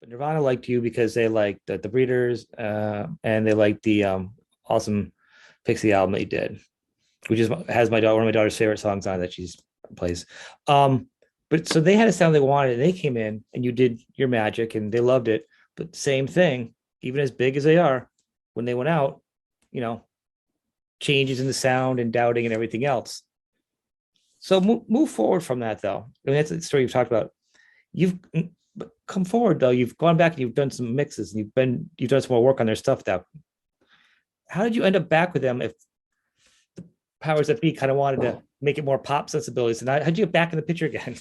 Nirvana liked you because they liked the Breeders, and they liked the awesome Pixie album that you did, which is has my daughter one of my daughter's favorite songs on that she's plays. Um, but so they had a sound they wanted, and they came in and you did your magic, and they loved it. But same thing, even as big as they are, when they went out, you know, changes in the sound and doubting and everything else. So move forward from that, though. I mean, that's the story you've talked about. You've come forward though. You've gone back and you've done some mixes, and you've done some more work on their stuff. Now, how did you end up back with them if powers that be kind of wanted to make it more pop sensibilities? And how'd you get back in the picture again?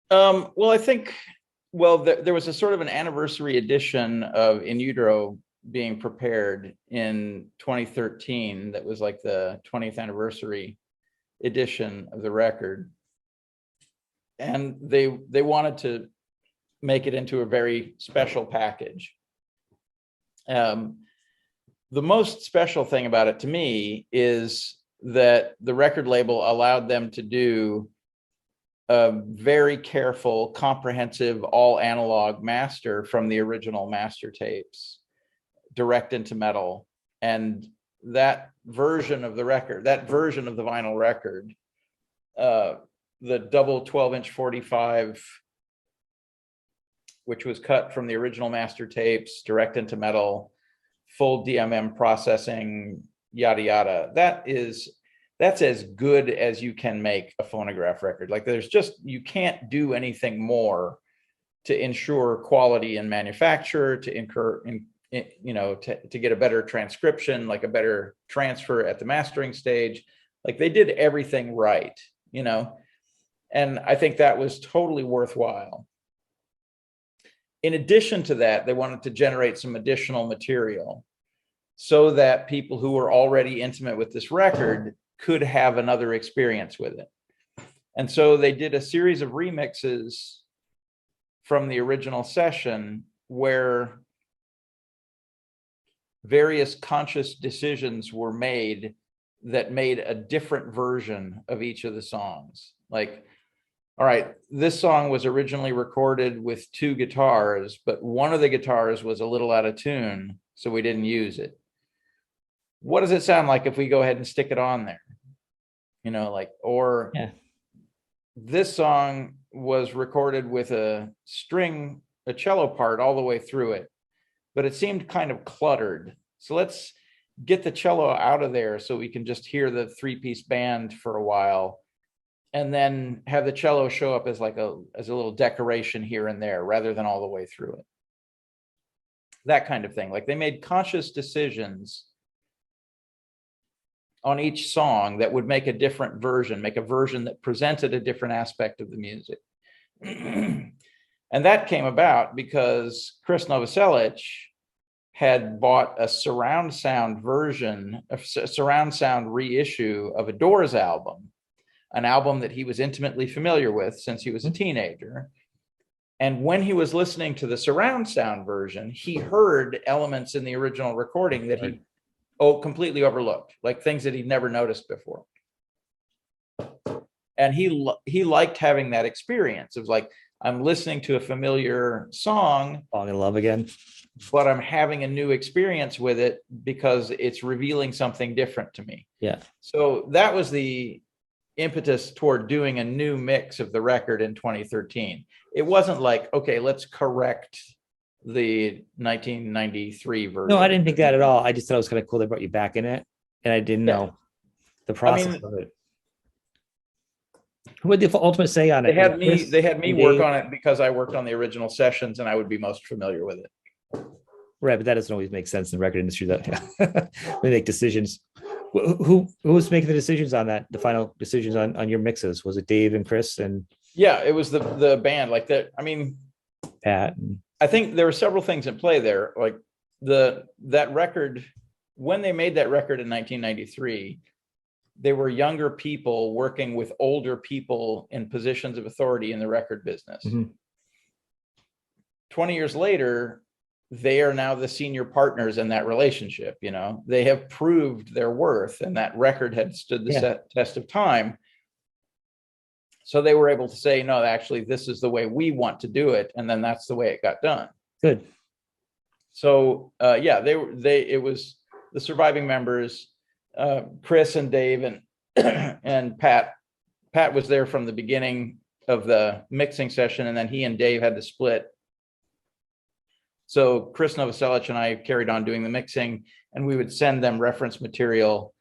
Well, I think, there was a sort of an anniversary edition of In Utero being prepared in 2013. That was like the 20th anniversary edition of the record. And they wanted to make it into a very special package. The most special thing about it to me is that the record label allowed them to do a very careful, comprehensive, all analog master from the original master tapes, direct into metal. And that version of the record, that version of the vinyl record, the double 12-inch 45, which was cut from the original master tapes, direct into metal, full DMM processing, yada yada. That's as good as you can make a phonograph record. Like you can't do anything more to ensure quality in manufacture, to get a better transcription, like a better transfer at the mastering stage. Like they did everything right, and I think that was totally worthwhile. In addition to that, they wanted to generate some additional material so that people who were already intimate with this record could have another experience with it. And so they did a series of remixes from the original session where various conscious decisions were made that made a different version of each of the songs. Like, all right, this song was originally recorded with 2 guitars, but one of the guitars was a little out of tune, so we didn't use it. What does it sound like if we go ahead and stick it on there? This song was recorded with a cello part all the way through it, but it seemed kind of cluttered. So let's get the cello out of there so we can just hear the 3-piece band for a while, and then have the cello show up as a little decoration here and there rather than all the way through it. That kind of thing. Like they made conscious decisions on each song that would make a different version, make a version that presented a different aspect of the music. And that came about because Chris Novoselic had bought a surround sound version, a surround sound reissue of a Doors album, an album that he was intimately familiar with since he was a teenager. And when he was listening to the surround sound version, he heard elements in the original recording that he completely overlooked, like things that he'd never noticed before. And he liked having that experience of like, I'm listening to a familiar song, Falling in love again, but I'm having a new experience with it because it's revealing something different to me. Yeah. So that was the impetus toward doing a new mix of the record in 2013. It wasn't like, okay, let's correct the 1993 version. No, I didn't think that at all. I just thought it was kind of cool they brought you back in it, and I didn't know the process of it. Who had the ultimate say on it? They had me work on it because I worked on the original sessions and I would be most familiar with it. Right, but that doesn't always make sense in the record industry. That they make decisions. Who was making the decisions on that? The final decisions on your mixes? Was it Dave and Chris and? Yeah, it was the band. Like that. I mean, Pat. I think there were several things in play there. Like that record, when they made that record in 1993, they were younger people working with older people in positions of authority in the record business. 20 years later, they are now the senior partners in that relationship. They have proved their worth, and that record had stood the test of time. So they were able to say, no, actually, this is the way we want to do it. And then that's the way it got done. Good. So yeah, it was the surviving members, Chris and Dave and and Pat. Pat was there from the beginning of the mixing session, and then he and Dave had to split. So Chris Novoselic and I carried on doing the mixing, and we would send them reference material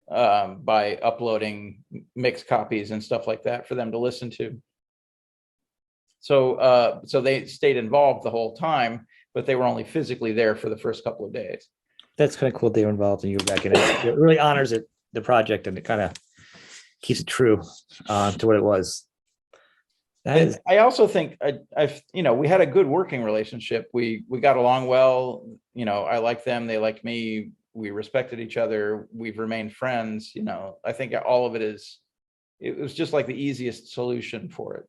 by uploading mix copies and stuff like that for them to listen to. So so they stayed involved the whole time, but they were only physically there for the first couple of days. That's kind of cool. They were involved and you were back in it. It really honors it, the project, and it kind of keeps it true to what it was. I also think I've we had a good working relationship. We got along well. I liked them, they liked me. We respected each other. We've remained friends. I think all of it was just like the easiest solution for it.